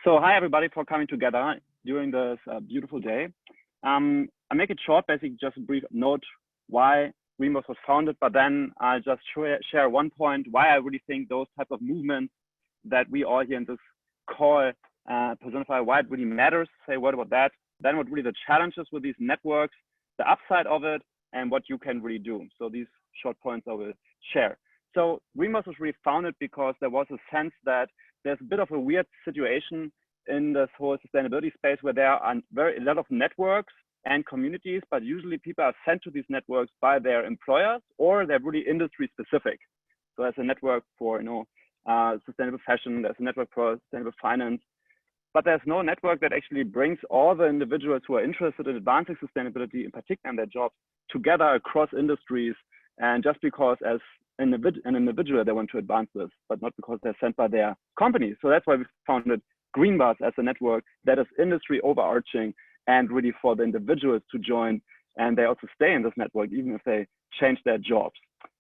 So hi everybody for coming together during this beautiful day. I'll make it short, basically just a brief note why GreenBuzz was founded, but then I'll just share one point why I really think those type of movements that we all here in this call personify, why it really matters, say a word about that, then what really the challenges with these networks, the upside of it, and what you can really do. So these short points I will share. So GreenBuzz was really founded because there was a sense that there's a bit of a weird situation in this whole sustainability space where there are a lot of networks and communities, but usually people are sent to these networks by their employers or they're really industry specific. So there's a network for sustainable fashion, there's a network for sustainable finance, but there's no network that actually brings all the individuals who are interested in advancing sustainability, in particular in their jobs, together across industries, and just because as an individual they want to advance this, but not because they're sent by their company. So that's why we founded GreenBuzz as a network that is industry overarching and really for the individuals to join, and they also stay in this network even if they change their jobs.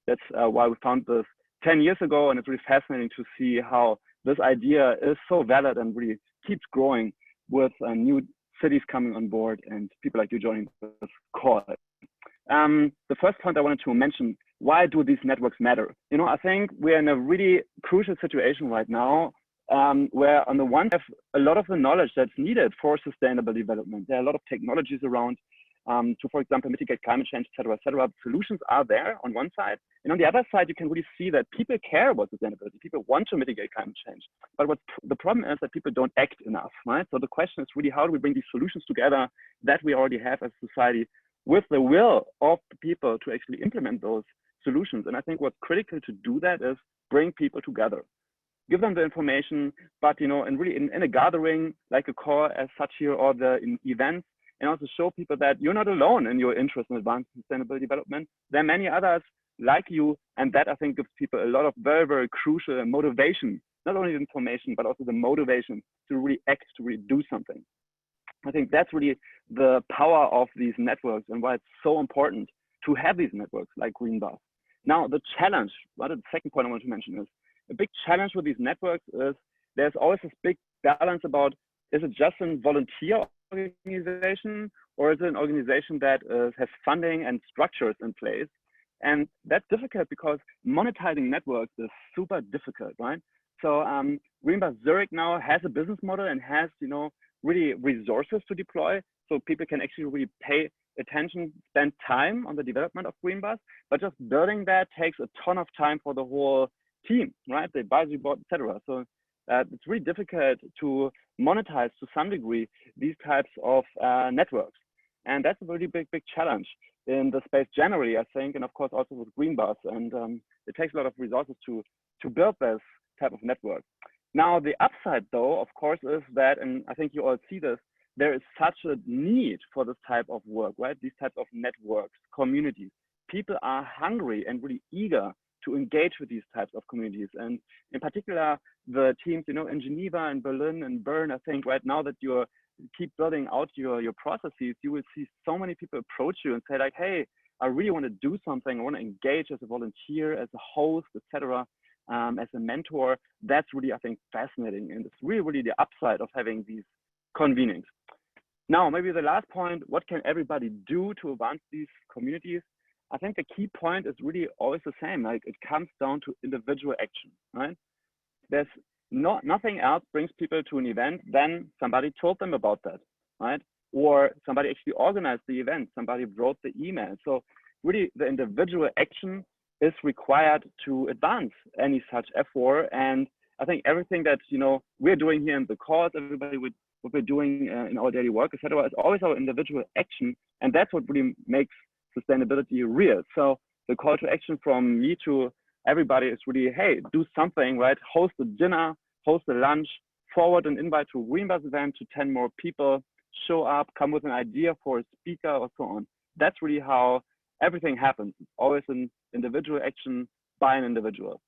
That's why we founded this 10 years ago, and it's really fascinating to see how this idea is so valid and really keeps growing with new cities coming on board and people like you joining this call. The first point I wanted to mention, why do these networks matter? I think we're in a really crucial situation right now where on the one hand, a lot of the knowledge that's needed for sustainable development. There are a lot of technologies around to, for example, mitigate climate change, et cetera, et cetera. Solutions are there on one side. And on the other side, you can really see that people care about sustainability. People want to mitigate climate change. But what the problem is that people don't act enough, right? So the question is really, how do we bring these solutions together that we already have as a society with the will of the people to actually implement those solutions? And I think what's critical to do that is bring people together. Give them the information, but and really in a gathering like a call as such here or in events, and also show people that you're not alone in your interest in advanced sustainable development. There are many others like you, and that I think gives people a lot of very, very crucial motivation, not only the information, but also the motivation to really act, to really do something. I think that's really the power of these networks and why it's so important to have these networks like GreenBuzz. Now, the challenge, the second point I want to mention is, a big challenge with these networks is there's always this big balance about, is it just a volunteer organization or is it an organization that has funding and structures in place? And that's difficult because monetizing networks is super difficult, right? So GreenBuzz Zurich now has a business model and has, really resources to deploy. So people can actually really pay attention, spend time on the development of GreenBuzz, but just building that takes a ton of time for the whole team, right? The advisory board, etc. So it's really difficult to monetize to some degree these types of networks. And that's a really big challenge in the space generally, I think, and of course also with GreenBuzz. And it takes a lot of resources to build this type of network. Now, the upside though, of course, is that, and I think you all see this, there is such a need for this type of work, right? These types of networks, communities. People are hungry and really eager to engage with these types of communities. And in particular, the teams, in Geneva and Berlin and Bern, I think right now that you keep building out your processes, you will see so many people approach you and say like, hey, I really want to do something. I want to engage as a volunteer, as a host, etc., as a mentor. That's really, I think, fascinating. And it's really the upside of having these convenings. Now, maybe the last point, what can everybody do to advance these communities? I think the key point is really always the same. Like it comes down to individual action, right? There's nothing else brings people to an event than somebody told them about that, right? Or somebody actually organized the event, somebody wrote the email. So really the individual action is required to advance any such effort. And I think everything that, we're doing here in the course, everybody what we're doing in our daily work, etc., is always our individual action. And that's what really makes sustainability real. So the call to action from me to everybody is really, hey, do something, right? Host a dinner, host a lunch, forward an invite to a GreenBuzz event to 10 more people, show up, come with an idea for a speaker or so on. That's really how everything happens. It's always an individual action by an individual.